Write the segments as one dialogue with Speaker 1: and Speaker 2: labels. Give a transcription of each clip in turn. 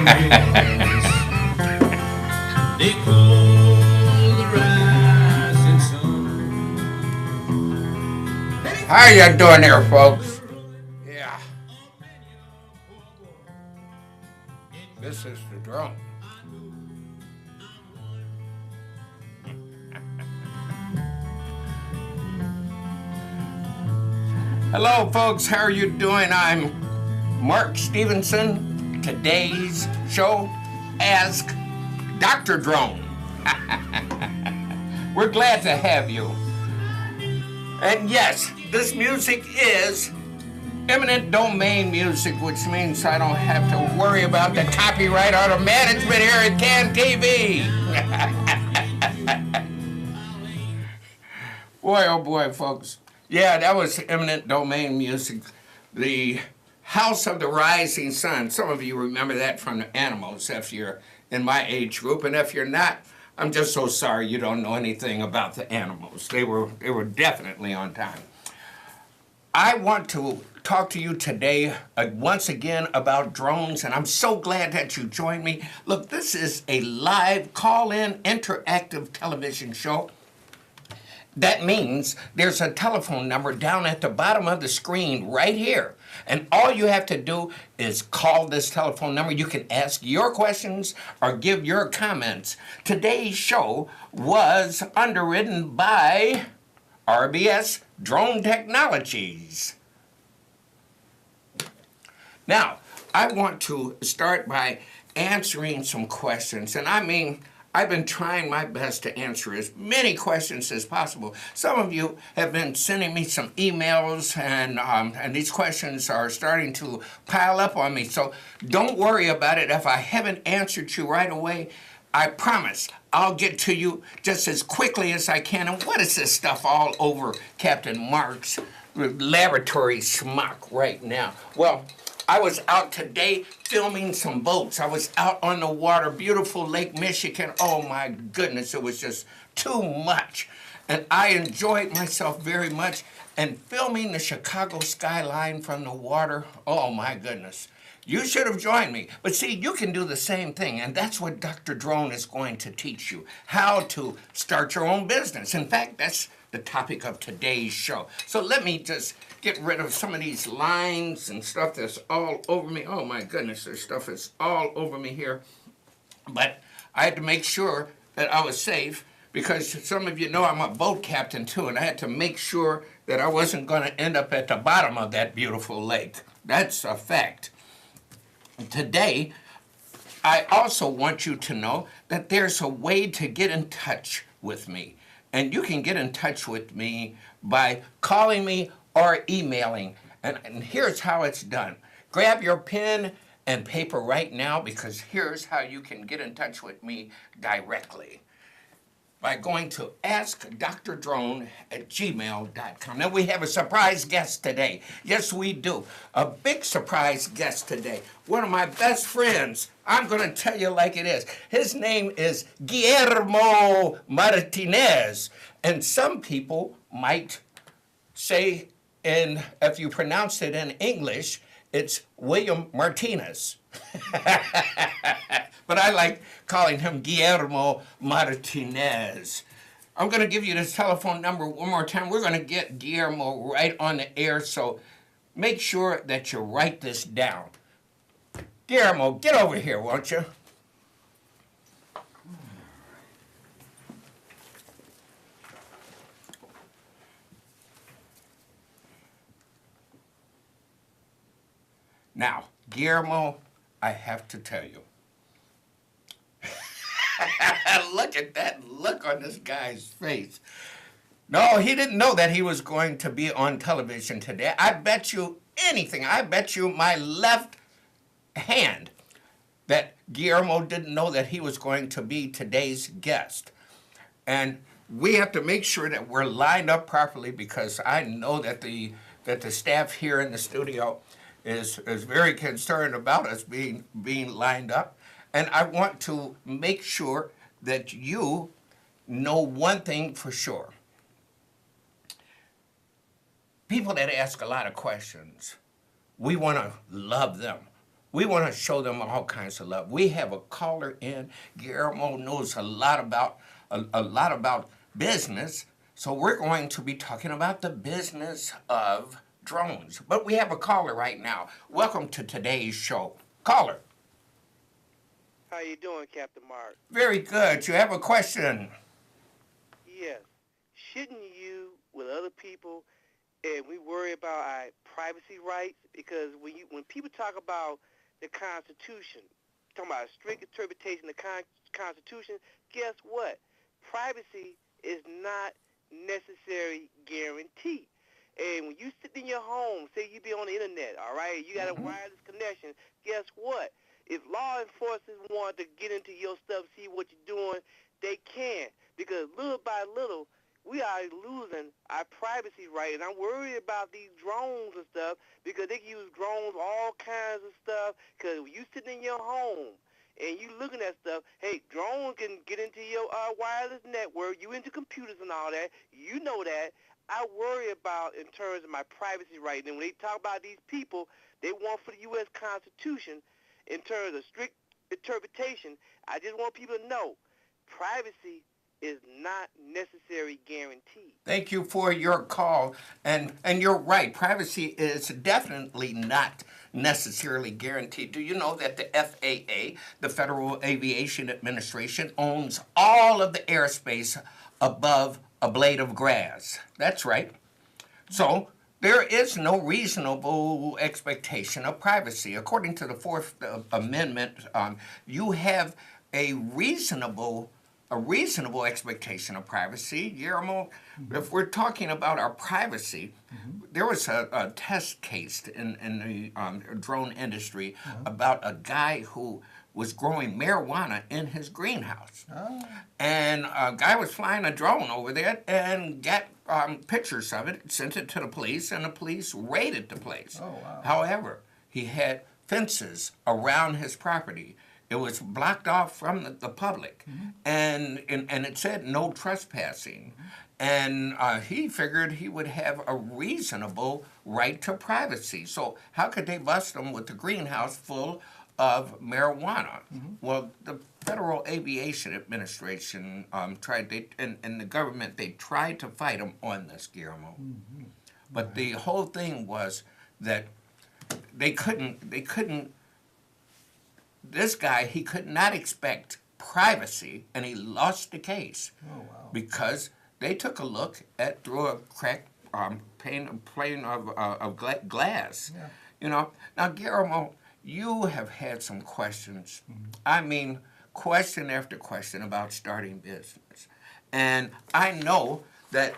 Speaker 1: They call the rising sun.
Speaker 2: How you doing there, folks? Yeah, this is the drone. Hello, folks. How are you doing? I'm Mark Stevenson. Today's show, Ask Dr. Drone. We're glad to have you. And yes, this music is eminent domain music, which means I don't have to worry about the copyright or the management here at CAN TV. Boy, oh boy, folks. Yeah, that was eminent domain music. The House of the Rising Sun. Some of you remember that from the Animals if you're in my age group. And if you're not, I'm just so sorry you don't know anything about the Animals. They were definitely on time. I want to talk to you today once again about drones, and I'm so glad that you joined me. Look, this is a live call-in interactive television show. That means there's a telephone number down at the bottom of the screen right here. And all you have to do is call this telephone number. You can ask your questions or give your comments. Today's show was underwritten by RBS Drone Technologies. Now, I want to start by answering some questions. And I mean, I've been trying my best to answer as many questions as possible. Some of you have been sending me some emails, and these questions are starting to pile up on me. So don't worry about it. If I haven't answered you right away, I promise I'll get to you just as quickly as I can. And what is this stuff all over Captain Mark's laboratory smock right now? Well, I was out today filming some boats. I was out on the water, beautiful Lake Michigan. Oh my goodness, it was just too much. And I enjoyed myself very much. And filming the Chicago skyline from the water, oh my goodness. You should have joined me. But see, you can do the same thing, and that's what Dr. Drone is going to teach you, how to start your own business. In fact, that's the topic of today's show. So let me just get rid of some of these lines and stuff that's all over me. Oh my goodness, this stuff is all over me here. But I had to make sure that I was safe because some of you know I'm a boat captain too, and I had to make sure that I wasn't going to end up at the bottom of that beautiful lake. That's a fact. Today, I also want you to know that there's a way to get in touch with me. And you can get in touch with me by calling me or emailing. And here's how it's done. Grab your pen and paper right now because here's how you can get in touch with me directly. By going to askdrdrone@gmail.com. Now, we have a surprise guest today. Yes, we do. A big surprise guest today. One of my best friends. I'm going to tell you like it is. His name is Guillermo Martinez. And some people might say, if you pronounce it in English, it's William Martinez. But I like calling him Guillermo Martinez. I'm going to give you this telephone number one more time. We're going to get Guillermo right on the air, so make sure that you write this down. Guillermo, get over here, won't you? Now, Guillermo, I have to tell you. Look at that look on this guy's face. No, he didn't know that he was going to be on television today. I bet you anything. I bet you my left hand that Guillermo didn't know that he was going to be today's guest. And we have to make sure that we're lined up properly because I know that the staff here in the studio is very concerned about us being lined up. And I want to make sure that you know one thing for sure. People that ask a lot of questions, we want to love them. We want to show them all kinds of love. We have a caller in. Guillermo knows a lot about business, so we're going to be talking about the business of drones. But we have a caller right now. Welcome to today's show. Caller.
Speaker 3: How you doing, Captain Mark?
Speaker 2: Very good. You have a question.
Speaker 3: Yes. Shouldn't you, with other people, and we worry about our privacy rights? Because when people talk about the Constitution, talking about a strict interpretation of the Constitution, guess what? Privacy is not necessary guaranteed. And when you sit in your home, say you be on the internet, all right, you got a wireless connection, guess what? If law enforcement want to get into your stuff, see what you're doing, they can. Because little by little, we are losing our privacy right. And I'm worried about these drones and stuff because they can use drones for all kinds of stuff. Because when you sitting in your home and you looking at stuff, hey, drones can get into your wireless network. You into computers and all that. You know that. I worry about in terms of my privacy right. And when they talk about these people, they want for the U.S. Constitution, in terms of strict interpretation, I just want people to know privacy is not necessarily guaranteed.
Speaker 2: Thank you for your call. And you're right, privacy is definitely not necessarily guaranteed. Do you know that the FAA, the Federal Aviation Administration, owns all of the airspace above a blade of grass? That's right. So there is no reasonable expectation of privacy. According to the Fourth Amendment, you have a reasonable expectation of privacy. Guillermo, if we're talking about our privacy, there was a test case in the drone industry about a guy who was growing marijuana in his greenhouse. Oh. And a guy was flying a drone over there and got pictures of it, sent it to the police, and the police raided the place. Oh, wow. However, he had fences around his property. It was blocked off from the public, and it said no trespassing. And he figured he would have a reasonable right to privacy. So how could they bust him with the greenhouse full of marijuana? Well, the Federal Aviation Administration and the government, they tried to fight him on this, Guillermo. But the whole thing was that they couldn't. This guy, he could not expect privacy, and he lost the case. Oh, wow. Because they took a look at through a cracked pane of glass. Yeah. You know, now Guillermo, you have had some questions. I mean, question after question about starting business, and I know that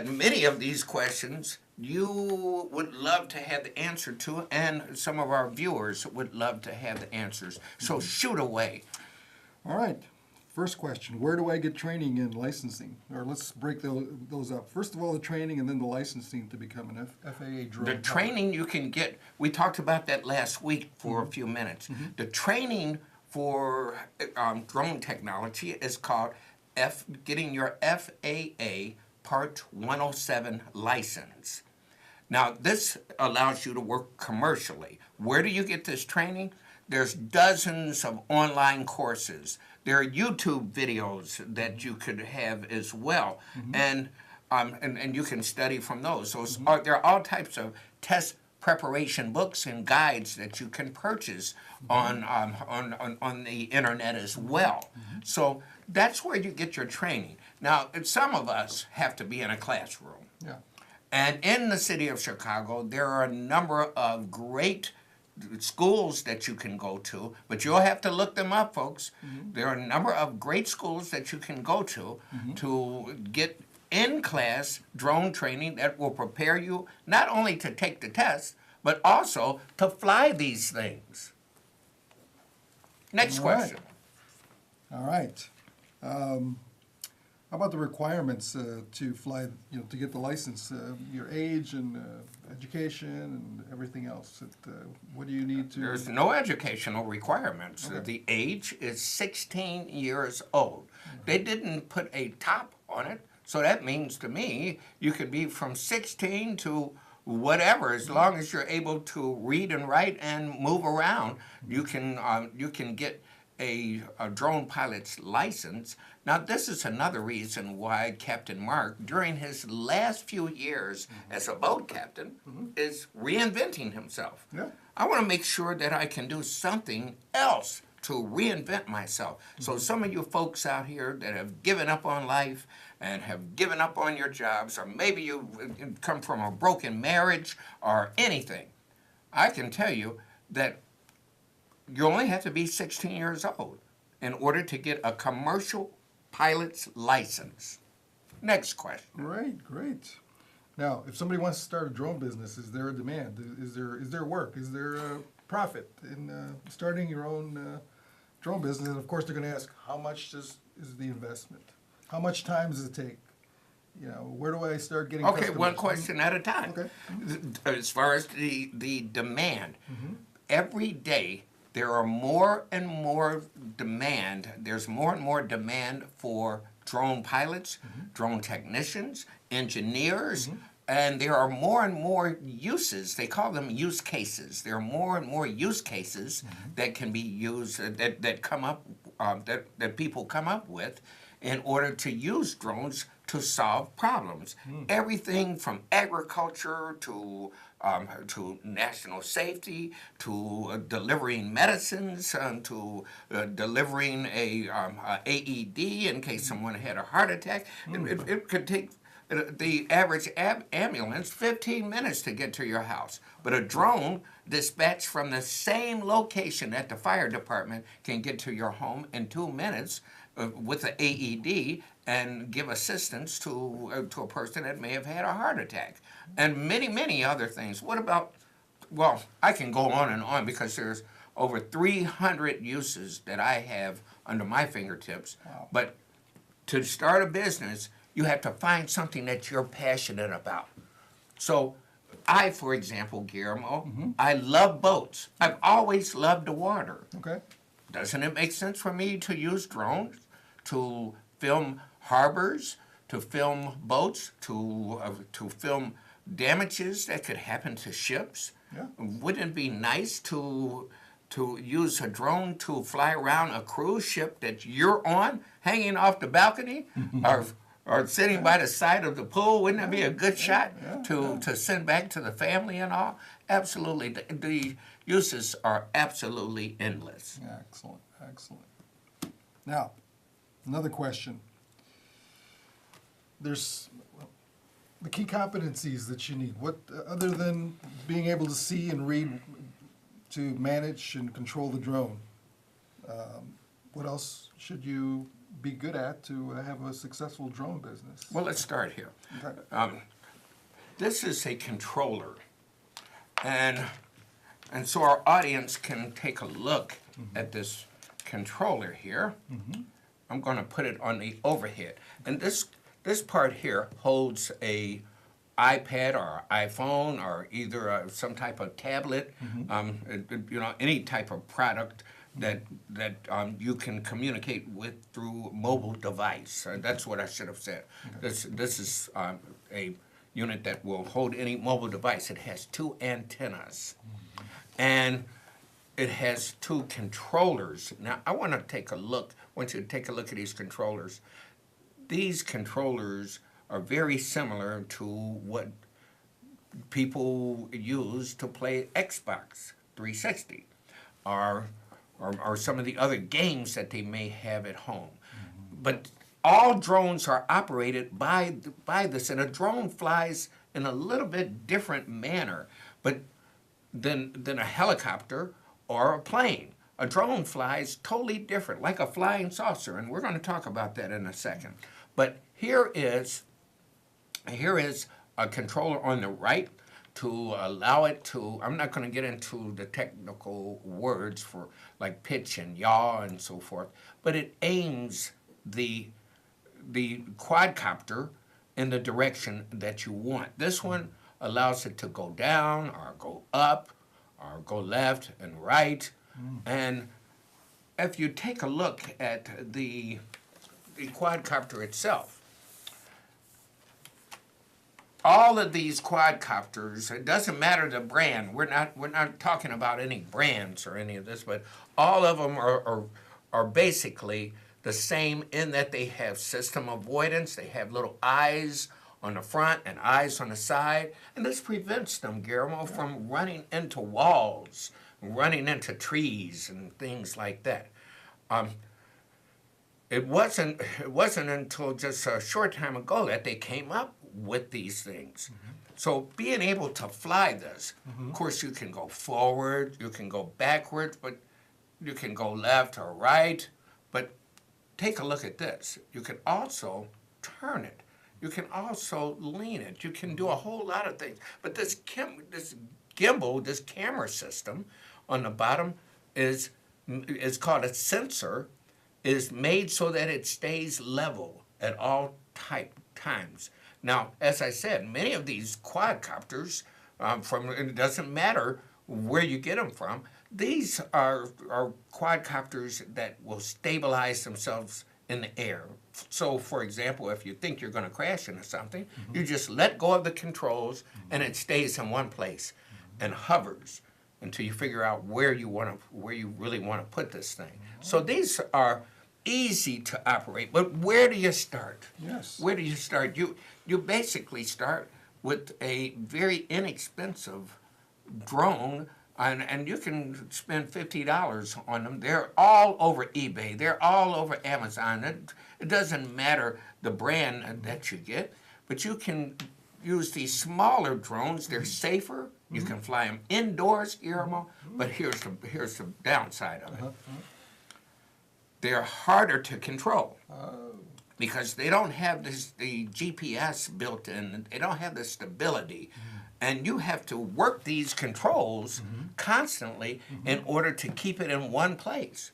Speaker 2: many of these questions you would love to have the answer to, and some of our viewers would love to have the answers. So shoot away.
Speaker 4: All right. First question, where do I get training in licensing? Or let's break those up. First of all, the training and then the licensing to become an FAA drone.
Speaker 2: The training you can get, we talked about that last week for a few minutes. The training for drone technology is called getting your FAA Part 107 license. Now, this allows you to work commercially. Where do you get this training? There's dozens of online courses. There are YouTube videos that you could have as well, and you can study from those. So there are all types of test preparation books and guides that you can purchase on the internet as well. So that's where you get your training. Now, some of us have to be in a classroom. Yeah. And in the city of Chicago, there are a number of great schools that you can go to, but you'll have to look them up, folks. There are a number of great schools that you can go to get in-class drone training that will prepare you not only to take the test, but also to fly these things. Next question.
Speaker 4: All right. How about the requirements to fly, to get the license? Your age and education and everything else. What do you need to?
Speaker 2: There's no educational requirements. Okay. The age is 16 years old. They didn't put a top on it, so that means to me you could be from 16 to whatever. As long as you're able to read and write and move around, you can get a drone pilot's license. Now, this is another reason why Captain Mark, during his last few years as a boat captain, is reinventing himself.
Speaker 4: Yeah.
Speaker 2: I want to make sure that I can do something else to reinvent myself. So some of you folks out here that have given up on life and have given up on your jobs, or maybe you come from a broken marriage or anything, I can tell you that you only have to be 16 years old in order to get a commercial pilot's license. Next question.
Speaker 4: Great, great. Now, if somebody wants to start a drone business, is there a demand? Is there work? Is there a profit in starting your own drone business? And of course, they're going to ask, how much is the investment? How much time does it take? You know, where do I start getting
Speaker 2: Okay,
Speaker 4: customers?
Speaker 2: one question at a time.
Speaker 4: Okay.
Speaker 2: As far as the demand, every day there are more and more demand. There's more and more demand for drone pilots, drone technicians, engineers, and there are more and more uses. They call them use cases. There are more and more use cases that can be used that come up that people come up with in order to use drones to solve problems. Everything from agriculture to national safety, to delivering medicines, to delivering a AED in case someone had a heart attack. It could take the average ambulance 15 minutes to get to your house. But a drone dispatched from the same location at the fire department can get to your home in 2 minutes with an AED and give assistance to a person that may have had a heart attack. And many, many other things. What about, well, I can go on and on because there's over 300 uses that I have under my fingertips.
Speaker 4: Wow.
Speaker 2: But to start a business, you have to find something that you're passionate about. So I, for example, Guillermo, I love boats. I've always loved the water.
Speaker 4: Okay.
Speaker 2: Doesn't it make sense for me to use drones to film harbors, to film boats, to film damages that could happen to ships?
Speaker 4: Yeah.
Speaker 2: Wouldn't it be nice to use a drone to fly around a cruise ship that you're on, hanging off the balcony, or sitting by the side of the pool? Wouldn't that be a good shot to send back to the family and all? Absolutely. The uses are absolutely endless.
Speaker 4: Excellent, excellent. Now, another question. There's the key competencies that you need. What, other than being able to see and read to manage and control the drone, what else should you be good at to have a successful drone business?
Speaker 2: Well, let's start here.
Speaker 4: Okay.
Speaker 2: This is a controller, and so our audience can take a look at this controller here. I'm going to put it on the overhead, and this part here holds a iPad or iPhone or either some type of tablet, any type of product that you can communicate with through mobile device. That's what I should have said. Okay. This is a unit that will hold any mobile device. It has 2 antennas, and it has 2 controllers. Now, I want you to take a look at these controllers. These controllers are very similar to what people use to play Xbox 360 or some of the other games that they may have at home. But all drones are operated by this, and a drone flies in a little bit different manner than a helicopter or a plane. A drone flies totally different, like a flying saucer, and we're going to talk about that in a second. But here is a controller on the right to allow it to, I'm not going to get into the technical words for like pitch and yaw and so forth, but it aims the quadcopter in the direction that you want. This one allows it to go down or go up or go left and right. And if you take a look at the quadcopter itself, all of these quadcopters, it doesn't matter the brand. We're not talking about any brands or any of this, but all of them are basically the same in that they have system avoidance. They have little eyes on the front and eyes on the side, and this prevents them, Guillermo, from running into walls, running into trees and things like that. It wasn't until just a short time ago that they came up with these things. So being able to fly this, of course, you can go forward, you can go backwards, but you can go left or right. But take a look at this. You can also turn it. You can also lean it. You can do a whole lot of things. But this gimbal, this camera system on the bottom is called a sensor, is made so that it stays level at all times. Now, as I said, many of these quadcopters, it doesn't matter where you get them from, these are quadcopters that will stabilize themselves in the air. So, for example, if you think you're going to crash into something, you just let go of the controls and it stays in one place and hovers until you figure out where you really want to put this thing. So these are easy to operate, but where do you start?
Speaker 4: Yes.
Speaker 2: Where do you start? You basically start with a very inexpensive drone, and you can spend $50 on them. They're all over eBay. They're all over Amazon. It doesn't matter the brand that you get, but you can use these smaller drones. They're safer. You can fly them indoors, Guillermo, but here's the downside of it. They're harder to control because they don't have the GPS built in. They don't have the stability. And you have to work these controls constantly in order to keep it in one place.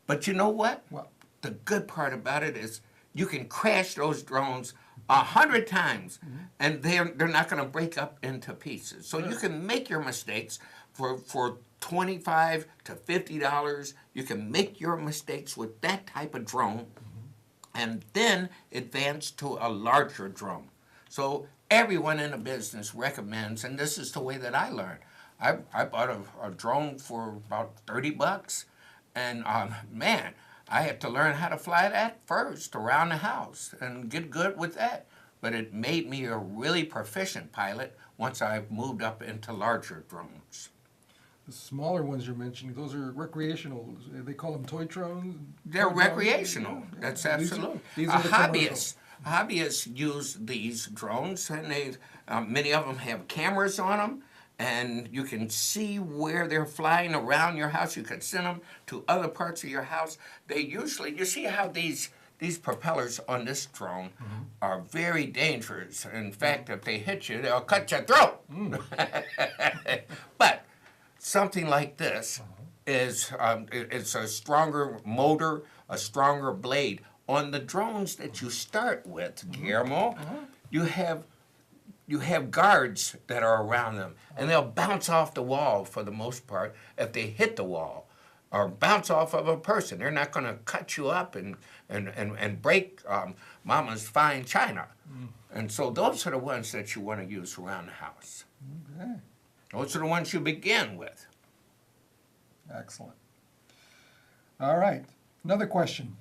Speaker 2: But you know what? The good part about it is you can crash those drones 100 times, and they're not going to break up into pieces. So you can make your mistakes for $25 to $50. You can make your mistakes with that type of drone, and then advance to a larger drone. So everyone in the business recommends, and this is the way that I learned. I bought a drone for about $30, and man, I had to learn how to fly that first around the house and get good with that. But it made me a really proficient pilot once I moved up into larger drones.
Speaker 4: The smaller ones you're mentioning, those are recreational. They call them toy drones?
Speaker 2: They're recreational. That's absolutely.
Speaker 4: These are the
Speaker 2: Hobbyists use these drones, and many of them have cameras on them, and you can see where they're flying around your house. You can send them to other parts of your house. You see how these propellers on this drone are very dangerous. In fact, if they hit you, they'll cut your throat. But something like this is it's a stronger motor, a stronger blade. On the drones that you start with, Guillermo, you have guards that are around them, and they'll bounce off the wall for the most part if they hit the wall, or bounce off of a person. They're not going to cut you up and break Mama's fine china. And so those are the ones that you want to use around the house.
Speaker 4: Okay.
Speaker 2: Those are the ones you begin with.
Speaker 4: Excellent. All right. Another question.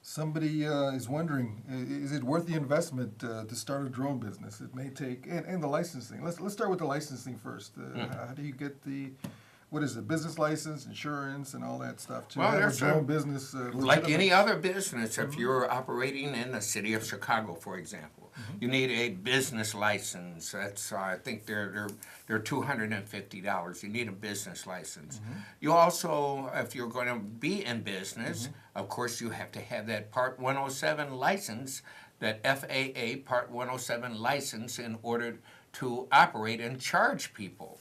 Speaker 4: Somebody is wondering, is it worth the investment to start a drone business? It may take, and the licensing. Let's start with the licensing first. How do you get what is it, business license, insurance, and all that stuff to have a drone business?
Speaker 2: Like any other business, if you're operating in the city of Chicago, for example, you need a business license. That's I think they're $250. You need a business license. You also, if you're going to be in business, of course, you have to have that Part 107 license, that FAA Part 107 license, in order to operate and charge people.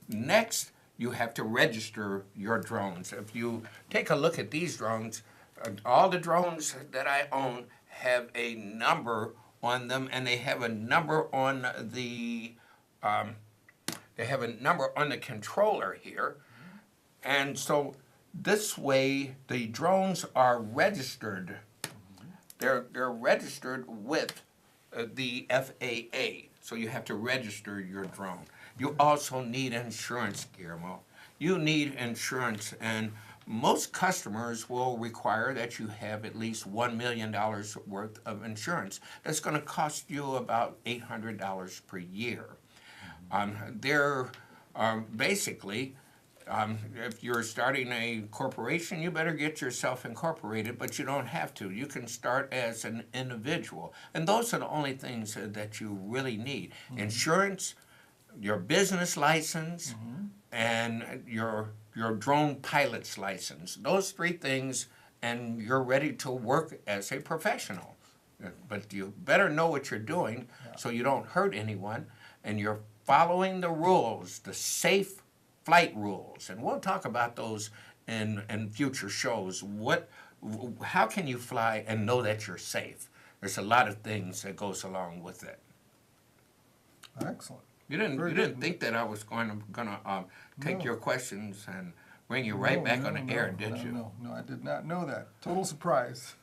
Speaker 2: Next, you have to register your drones. If you take a look at these drones, all the drones that I own have a number on them, and they have a number on the controller here. And so this way the drones are registered. They're registered with the FAA, so you have to register your drone. You also need insurance, Guillermo. You need insurance, and most customers will require that you have at least $1 million worth of insurance. That's going to cost you about $800 per year. They're basically, if you're starting a corporation, you better get yourself incorporated, but you don't have to. You can start as an individual. And those are the only things that you really need. Insurance, your business license, and your drone pilot's license. Those three things, and you're ready to work as a professional. But you better know what you're doing so you don't hurt anyone, and you're following the rules, the safe flight rules. And we'll talk about those in future shows. How can you fly and know that you're safe? There's a lot of things that goes along with it.
Speaker 4: Excellent.
Speaker 2: You didn't think that I was gonna take your questions and bring you right back on the air, did you?
Speaker 4: No, I did not know that. Total surprise.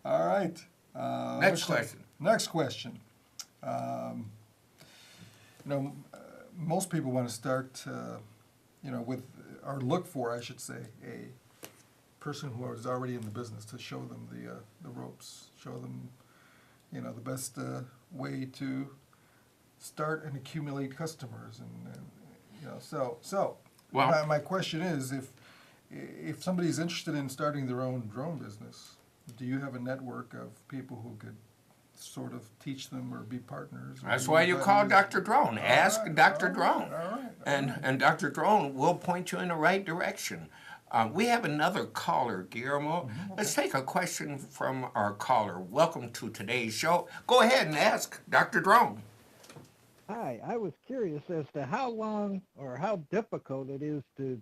Speaker 4: All right.
Speaker 2: Next question.
Speaker 4: Next question. Most people want to start, with, or look for, I should say, a person who is already in the business to show them the ropes, show them, the best way to start and accumulate customers,
Speaker 2: Well,
Speaker 4: my question is, if somebody's interested in starting their own drone business, do you have a network of people who could sort of teach them or be partners?
Speaker 2: That's why you call Dr. Drone. Ask Dr. Drone.
Speaker 4: All right.
Speaker 2: And Dr. Drone will point you in the right direction. We have another caller, Guillermo. Let's take a question from our caller. Welcome to today's show. Go ahead and ask Dr. Drone.
Speaker 5: Hi, I was curious as to how long or how difficult it is to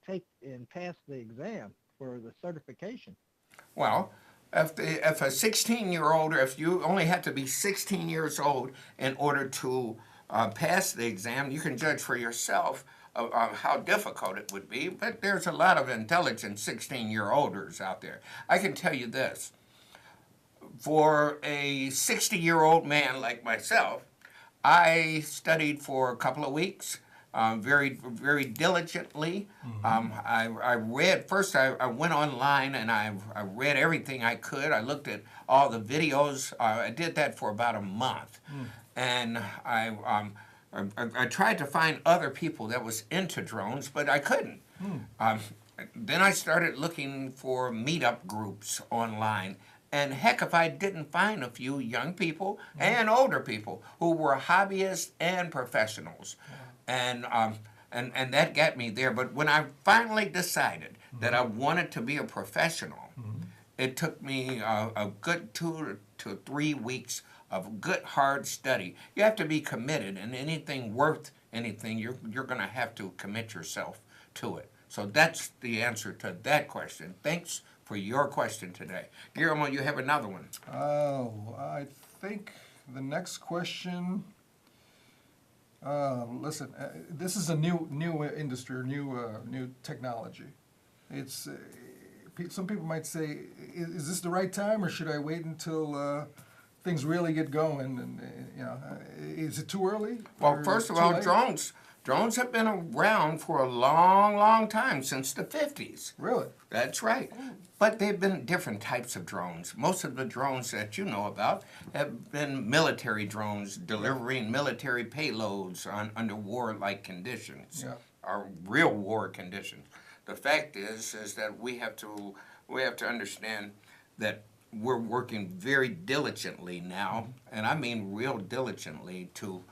Speaker 5: take and pass the exam for the certification.
Speaker 2: Well, if a 16-year-old, or if you only have to be 16 years old in order to pass the exam, you can judge for yourself how difficult it would be. But there's a lot of intelligent 16-year-olders out there. I can tell you this. For a 60-year-old man like myself, I studied for a couple of weeks, very, very diligently. I read, first I went online and I read everything I could. I looked at all the videos. I did that for about a month. And I tried to find other people that was into drones, but I couldn't. Then I started looking for meetup groups online. And heck, if I didn't find a few young people and older people who were hobbyists and professionals. And that got me there. But when I finally decided that I wanted to be a professional, it took me a good 2 to 3 weeks of good, hard study. You have to be committed, and anything worth anything, you're going to have to commit yourself to it. So that's the answer to that question. Thanks for your question today. Guillermo, you have another one.
Speaker 4: Oh, I think the next question. Listen, this is a new industry, new technology. It's some people might say, is this the right time, or should I wait until things really get going? And is it too early?
Speaker 2: Well, first of all, drones have been around for a long, long time, since the 50s.
Speaker 4: Really?
Speaker 2: That's right. But they've been different types of drones. Most of the drones that you know about have been military drones delivering military payloads under war-like conditions, or real war conditions. The fact is that we have to understand that we're working very diligently now, and I mean real diligently, to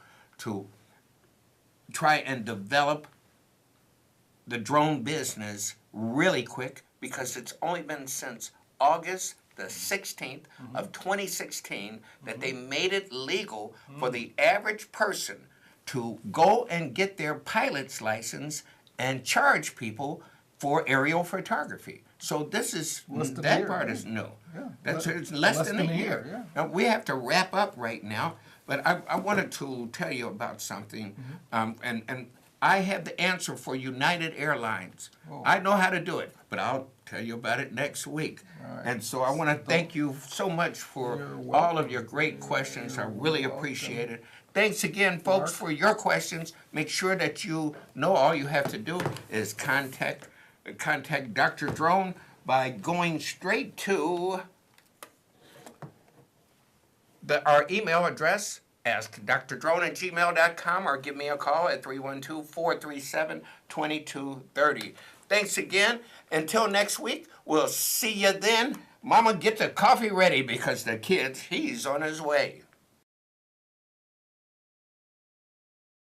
Speaker 2: try and develop the drone business really quick, because it's only been since August the 16th of 2016 that they made it legal for the average person to go and get their pilot's license and charge people for aerial photography. So this is, that part is new.
Speaker 4: Yeah.
Speaker 2: It's less than a year.
Speaker 4: Yeah.
Speaker 2: Now, we have to wrap up right now, but I wanted to tell you about something, and I have the answer for United Airlines.
Speaker 4: Oh.
Speaker 2: I know how to do it, but I'll tell you about it next week.
Speaker 4: All right.
Speaker 2: And so I want to thank you so much for
Speaker 4: You're
Speaker 2: all of
Speaker 4: welcome.
Speaker 2: your great questions. I
Speaker 4: You're
Speaker 2: really
Speaker 4: welcome.
Speaker 2: appreciate it. Thanks again, folks,
Speaker 4: Mark?
Speaker 2: for your questions. Make sure that you know all you have to do is contact Dr. Drone by going straight to our email address, askdrdrone@gmail.com, or give me a call at 312-437-2230. Thanks again. Until next week, we'll see you then. Mama, get the coffee ready because the kid, he's on his way.